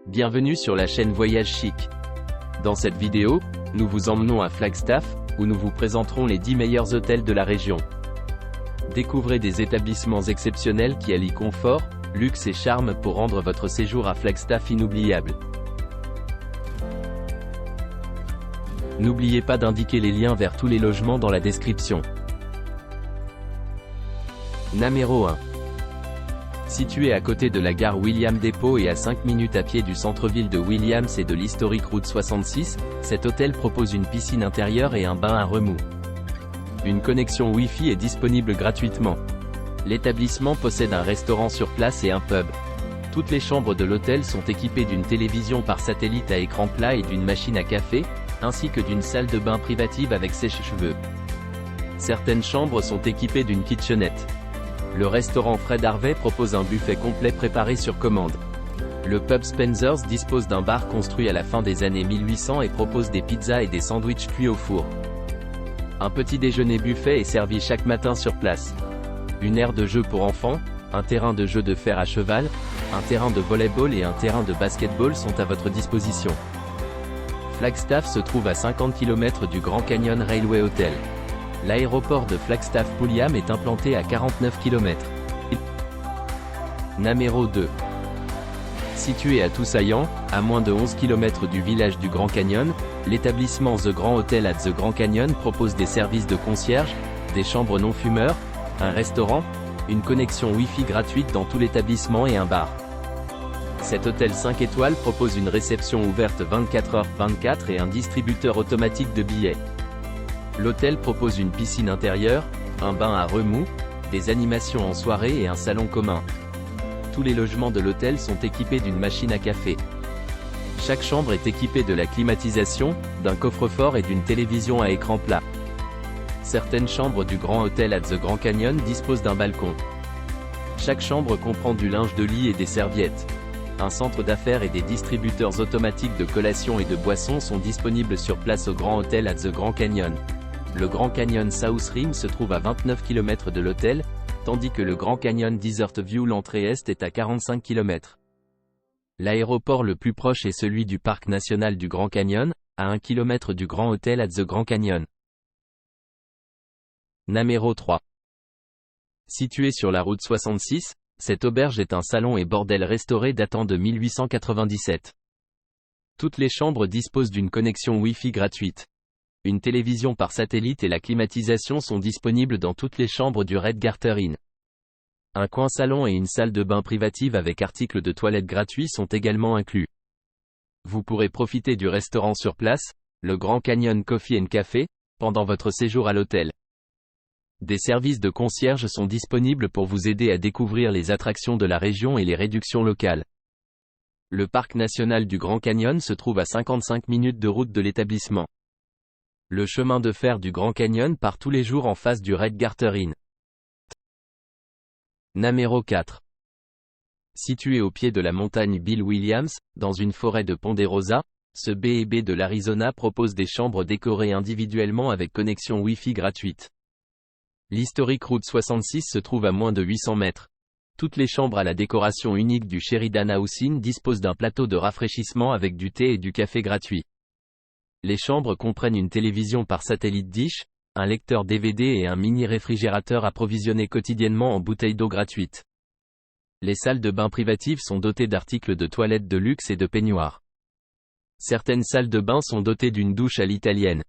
Bienvenue sur la chaîne Voyage Chic. Dans cette vidéo, nous vous emmenons à Flagstaff, où nous vous présenterons les 10 meilleurs hôtels de la région. Découvrez des établissements exceptionnels qui allient confort, luxe et charme pour rendre votre séjour à Flagstaff inoubliable. N'oubliez pas d'indiquer les liens vers tous les logements dans la description. Numéro 1. Situé à côté de la gare Williams Depot et à 5 minutes à pied du centre-ville de Williams et de l'historique route 66, cet hôtel propose une piscine intérieure et un bain à remous. Une connexion Wi-Fi est disponible gratuitement. L'établissement possède un restaurant sur place et un pub. Toutes les chambres de l'hôtel sont équipées d'une télévision par satellite à écran plat et d'une machine à café, ainsi que d'une salle de bain privative avec sèche-cheveux. Certaines chambres sont équipées d'une kitchenette. Le restaurant Fred Harvey propose un buffet complet préparé sur commande. Le pub Spencer's dispose d'un bar construit à la fin des années 1800 et propose des pizzas et des sandwichs cuits au four. Un petit déjeuner buffet est servi chaque matin sur place. Une aire de jeu pour enfants, un terrain de jeu de fer à cheval, un terrain de volleyball et un terrain de basketball sont à votre disposition. Flagstaff se trouve à 50 km du Grand Canyon Railway Hotel. L'aéroport de Flagstaff-Pulliam est implanté à 49 km. Numéro 2. Situé à Toussaint, à moins de 11 km du village du Grand Canyon, l'établissement The Grand Hotel at the Grand Canyon propose des services de concierge, des chambres non-fumeurs, un restaurant, une connexion Wi-Fi gratuite dans tout l'établissement et un bar. Cet hôtel 5 étoiles propose une réception ouverte 24h/24 et un distributeur automatique de billets. L'hôtel propose une piscine intérieure, un bain à remous, des animations en soirée et un salon commun. Tous les logements de l'hôtel sont équipés d'une machine à café. Chaque chambre est équipée de la climatisation, d'un coffre-fort et d'une télévision à écran plat. Certaines chambres du Grand Hôtel at the Grand Canyon disposent d'un balcon. Chaque chambre comprend du linge de lit et des serviettes. Un centre d'affaires et des distributeurs automatiques de collations et de boissons sont disponibles sur place au Grand Hôtel at the Grand Canyon. Le Grand Canyon South Rim se trouve à 29 km de l'hôtel, tandis que le Grand Canyon Desert View l'entrée est à 45 km. L'aéroport le plus proche est celui du Parc National du Grand Canyon, à 1 km du Grand Hôtel at the Grand Canyon. Numéro 3. Situé sur la route 66, cette auberge est un salon et bordel restauré datant de 1897. Toutes les chambres disposent d'une connexion Wi-Fi gratuite. Une télévision par satellite et la climatisation sont disponibles dans toutes les chambres du Red Garter Inn. Un coin salon et une salle de bain privative avec articles de toilette gratuits sont également inclus. Vous pourrez profiter du restaurant sur place, le Grand Canyon Coffee and Café, pendant votre séjour à l'hôtel. Des services de concierge sont disponibles pour vous aider à découvrir les attractions de la région et les réductions locales. Le Parc National du Grand Canyon se trouve à 55 minutes de route de l'établissement. Le chemin de fer du Grand Canyon part tous les jours en face du Red Garter Inn. Numéro 4. Situé au pied de la montagne Bill Williams, dans une forêt de Ponderosa, ce B&B de l'Arizona propose des chambres décorées individuellement avec connexion Wi-Fi gratuite. L'historique route 66 se trouve à moins de 800 mètres. Toutes les chambres à la décoration unique du Sheridan House Inn disposent d'un plateau de rafraîchissement avec du thé et du café gratuit. Les chambres comprennent une télévision par satellite dish, un lecteur DVD et un mini-réfrigérateur approvisionné quotidiennement en bouteilles d'eau gratuite. Les salles de bain privatives sont dotées d'articles de toilette de luxe et de peignoirs. Certaines salles de bain sont dotées d'une douche à l'italienne.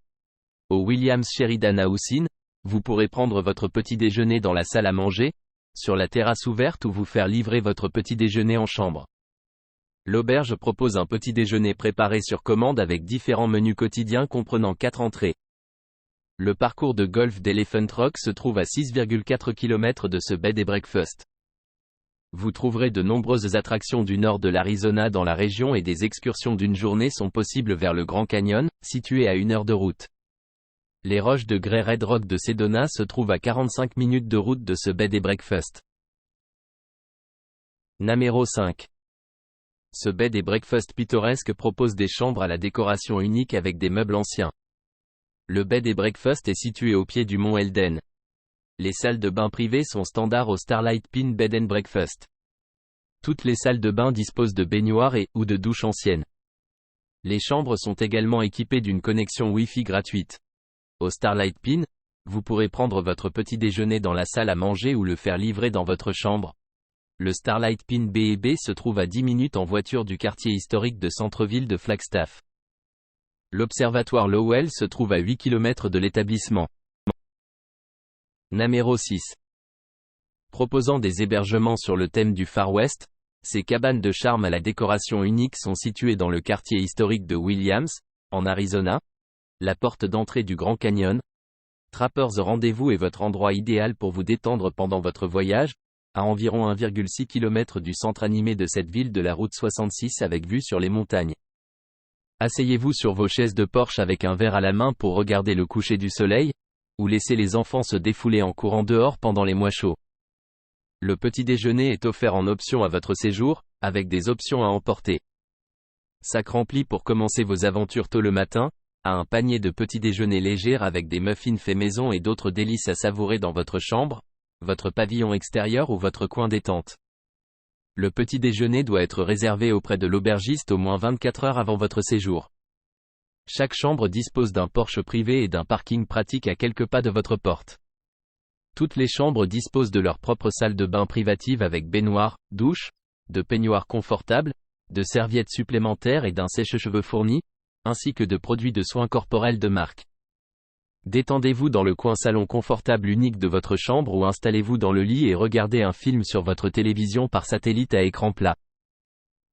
Au Williams Sheridan House Inn, vous pourrez prendre votre petit déjeuner dans la salle à manger, sur la terrasse ouverte ou vous faire livrer votre petit déjeuner en chambre. L'auberge propose un petit déjeuner préparé sur commande avec différents menus quotidiens comprenant 4 entrées. Le parcours de golf d'Elephant Rock se trouve à 6,4 km de ce bed and breakfast. Vous trouverez de nombreuses attractions du nord de l'Arizona dans la région et des excursions d'une journée sont possibles vers le Grand Canyon, situé à 1 heure de route. Les roches de grès Red Rock de Sedona se trouvent à 45 minutes de route de ce bed and breakfast. Numéro 5. Ce bed and breakfast pittoresque propose des chambres à la décoration unique avec des meubles anciens. Le bed and breakfast est situé au pied du mont Elden. Les salles de bain privées sont standards au Starlight Pine Bed and Breakfast. Toutes les salles de bain disposent de baignoires et ou de douches anciennes. Les chambres sont également équipées d'une connexion Wi-Fi gratuite. Au Starlight Pin, vous pourrez prendre votre petit déjeuner dans la salle à manger ou le faire livrer dans votre chambre. Le Starlight Pin B&B se trouve à 10 minutes en voiture du quartier historique de centre-ville de Flagstaff. L'observatoire Lowell se trouve à 8 km de l'établissement. Numéro 6. Proposant des hébergements sur le thème du Far West, ces cabanes de charme à la décoration unique sont situées dans le quartier historique de Williams, en Arizona, la porte d'entrée du Grand Canyon. Trappers Rendez-vous est votre endroit idéal pour vous détendre pendant votre voyage, à environ 1,6 km du centre animé de cette ville de la route 66 avec vue sur les montagnes. Asseyez-vous sur vos chaises de Porsche avec un verre à la main pour regarder le coucher du soleil, ou laissez les enfants se défouler en courant dehors pendant les mois chauds. Le petit déjeuner est offert en option à votre séjour, avec des options à emporter. Sac rempli pour commencer vos aventures tôt le matin, à un panier de petit déjeuner léger avec des muffins faits maison et d'autres délices à savourer dans votre chambre, votre pavillon extérieur ou votre coin détente. Le petit déjeuner doit être réservé auprès de l'aubergiste au moins 24 heures avant votre séjour. Chaque chambre dispose d'un porche privé et d'un parking pratique à quelques pas de votre porte. Toutes les chambres disposent de leur propre salle de bain privative avec baignoire, douche, de peignoirs confortables, de serviettes supplémentaires et d'un sèche-cheveux fourni, ainsi que de produits de soins corporels de marque. Détendez-vous dans le coin salon confortable unique de votre chambre ou installez-vous dans le lit et regardez un film sur votre télévision par satellite à écran plat.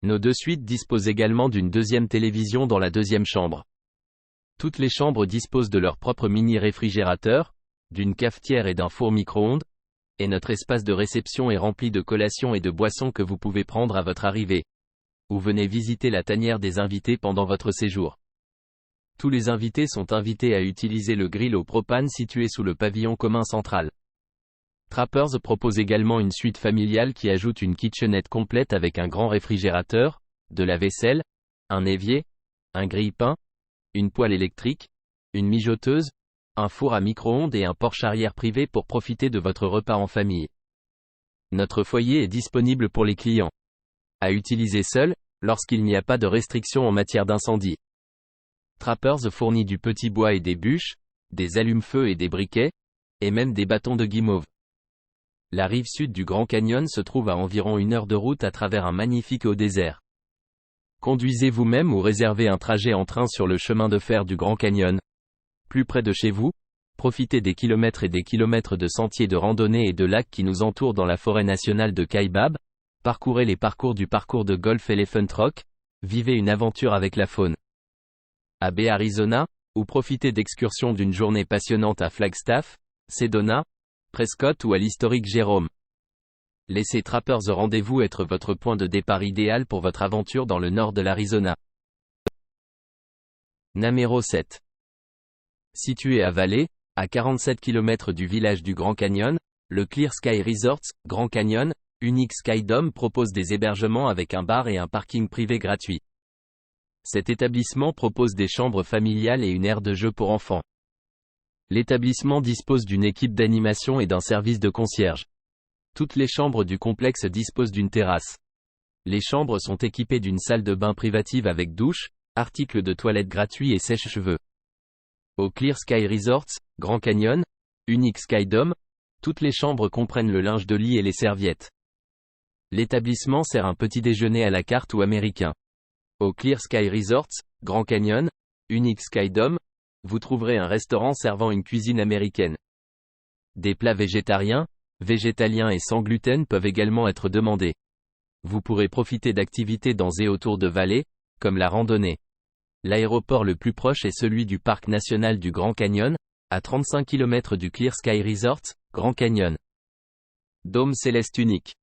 Nos deux suites disposent également d'une deuxième télévision dans la deuxième chambre. Toutes les chambres disposent de leur propre mini-réfrigérateur, d'une cafetière et d'un four micro-ondes, et notre espace de réception est rempli de collations et de boissons que vous pouvez prendre à votre arrivée. Ou venez visiter la tanière des invités pendant votre séjour. Tous les invités sont invités à utiliser le grill au propane situé sous le pavillon commun central. Trappers propose également une suite familiale qui ajoute une kitchenette complète avec un grand réfrigérateur, de la vaisselle, un évier, un grille-pain, une poêle électrique, une mijoteuse, un four à micro-ondes et un porche arrière privé pour profiter de votre repas en famille. Notre foyer est disponible pour les clients. À utiliser seul, lorsqu'il n'y a pas de restrictions en matière d'incendie. Trappers fournit du petit bois et des bûches, des allumes-feu et des briquets, et même des bâtons de guimauve. La rive sud du Grand Canyon se trouve à environ 1 heure de route à travers un magnifique haut désert. Conduisez vous-même ou réservez un trajet en train sur le chemin de fer du Grand Canyon. Plus près de chez vous, profitez des kilomètres et des kilomètres de sentiers de randonnée et de lacs qui nous entourent dans la forêt nationale de Kaibab, parcourez les parcours du parcours de golf Elephant Rock, vivez une aventure avec la faune. À Bay, Arizona, ou profitez d'excursions d'une journée passionnante à Flagstaff, Sedona, Prescott ou à l'historique Jérôme. Laissez Trappers Rendez-vous être votre point de départ idéal pour votre aventure dans le nord de l'Arizona. Numéro 7. Situé à Valley, à 47 km du village du Grand Canyon, le Clear Sky Resorts, Grand Canyon, Unique Sky Dome propose des hébergements avec un bar et un parking privé gratuit. Cet établissement propose des chambres familiales et une aire de jeu pour enfants. L'établissement dispose d'une équipe d'animation et d'un service de concierge. Toutes les chambres du complexe disposent d'une terrasse. Les chambres sont équipées d'une salle de bain privative avec douche, articles de toilette gratuits et sèche-cheveux. Au Clear Sky Resorts, Grand Canyon, Unique Sky Dome, toutes les chambres comprennent le linge de lit et les serviettes. L'établissement sert un petit déjeuner à la carte ou américain. Au Clear Sky Resorts, Grand Canyon, Unique Sky Dome, vous trouverez un restaurant servant une cuisine américaine. Des plats végétariens, végétaliens et sans gluten peuvent également être demandés. Vous pourrez profiter d'activités dans et autour de Valley, comme la randonnée. L'aéroport le plus proche est celui du Parc national du Grand Canyon, à 35 km du Clear Sky Resorts, Grand Canyon. Dôme céleste unique.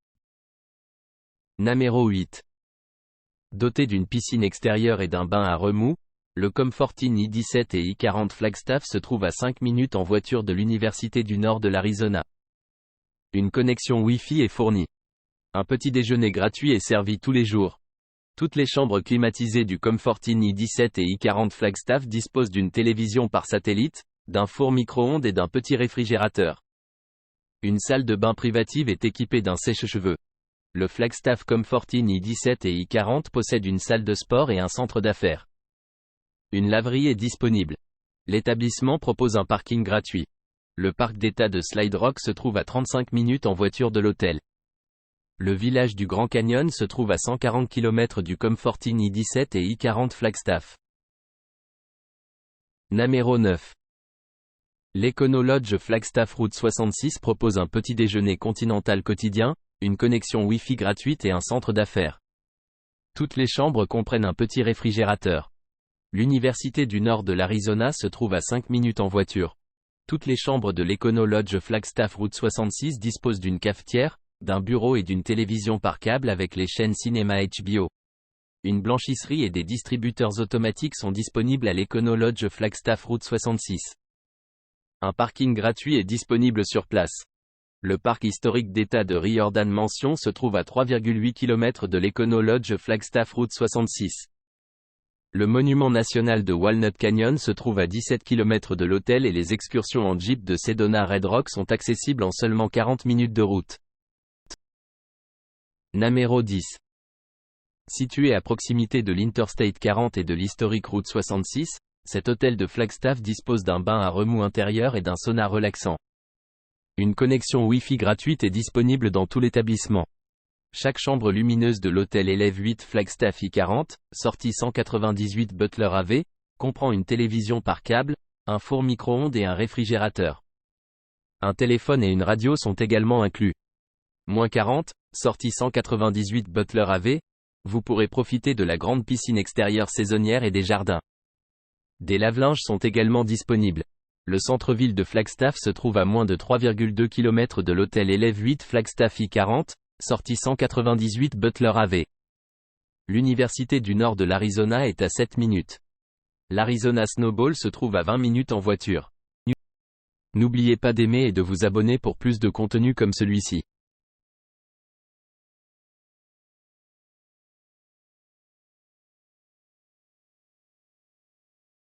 Numéro 8. Doté d'une piscine extérieure et d'un bain à remous, le Comfortin I-17 et I-40 Flagstaff se trouve à 5 minutes en voiture de l'Université du Nord de l'Arizona. Une connexion Wi-Fi est fournie. Un petit déjeuner gratuit est servi tous les jours. Toutes les chambres climatisées du Comfortin I-17 et I-40 Flagstaff disposent d'une télévision par satellite, d'un four micro-ondes et d'un petit réfrigérateur. Une salle de bain privative est équipée d'un sèche-cheveux. Le Flagstaff Comforting i17 et i40 possède une salle de sport et un centre d'affaires. Une laverie est disponible. L'établissement propose un parking gratuit. Le parc d'état de Slide Rock se trouve à 35 minutes en voiture de l'hôtel. Le village du Grand Canyon se trouve à 140 km du Comforting i17 et i40 Flagstaff. Numéro 9. L'Econo Lodge Flagstaff Route 66 propose un petit déjeuner continental quotidien, une connexion Wi-Fi gratuite et un centre d'affaires. Toutes les chambres comprennent un petit réfrigérateur. L'Université du Nord de l'Arizona se trouve à 5 minutes en voiture. Toutes les chambres de l'Econo Lodge Flagstaff Route 66 disposent d'une cafetière, d'un bureau et d'une télévision par câble avec les chaînes cinéma HBO. Une blanchisserie et des distributeurs automatiques sont disponibles à l'Econo Lodge Flagstaff Route 66. Un parking gratuit est disponible sur place. Le parc historique d'État de Riordan Mansion se trouve à 3,8 km de l'Econo Lodge Flagstaff Route 66. Le monument national de Walnut Canyon se trouve à 17 km de l'hôtel et les excursions en Jeep de Sedona Red Rock sont accessibles en seulement 40 minutes de route. Numéro 10. Situé à proximité de l'Interstate 40 et de l'historique route 66, cet hôtel de Flagstaff dispose d'un bain à remous intérieur et d'un sauna relaxant. Une connexion Wi-Fi gratuite est disponible dans tout l'établissement. Chaque chambre lumineuse de l'hôtel élève 8 Flagstaff i40, sortie 198 Butler AV, comprend une télévision par câble, un four micro-ondes et un réfrigérateur. Un téléphone et une radio sont également inclus. -40, sortie 198 Butler AV, vous pourrez profiter de la grande piscine extérieure saisonnière et des jardins. Des lave-linges sont également disponibles. Le centre-ville de Flagstaff se trouve à moins de 3,2 km de l'hôtel élève 8 Flagstaff i40, sortie 198 Butler AV. L'Université du Nord de l'Arizona est à 7 minutes. L'Arizona Snowball se trouve à 20 minutes en voiture. N'oubliez pas d'aimer et de vous abonner pour plus de contenu comme celui-ci.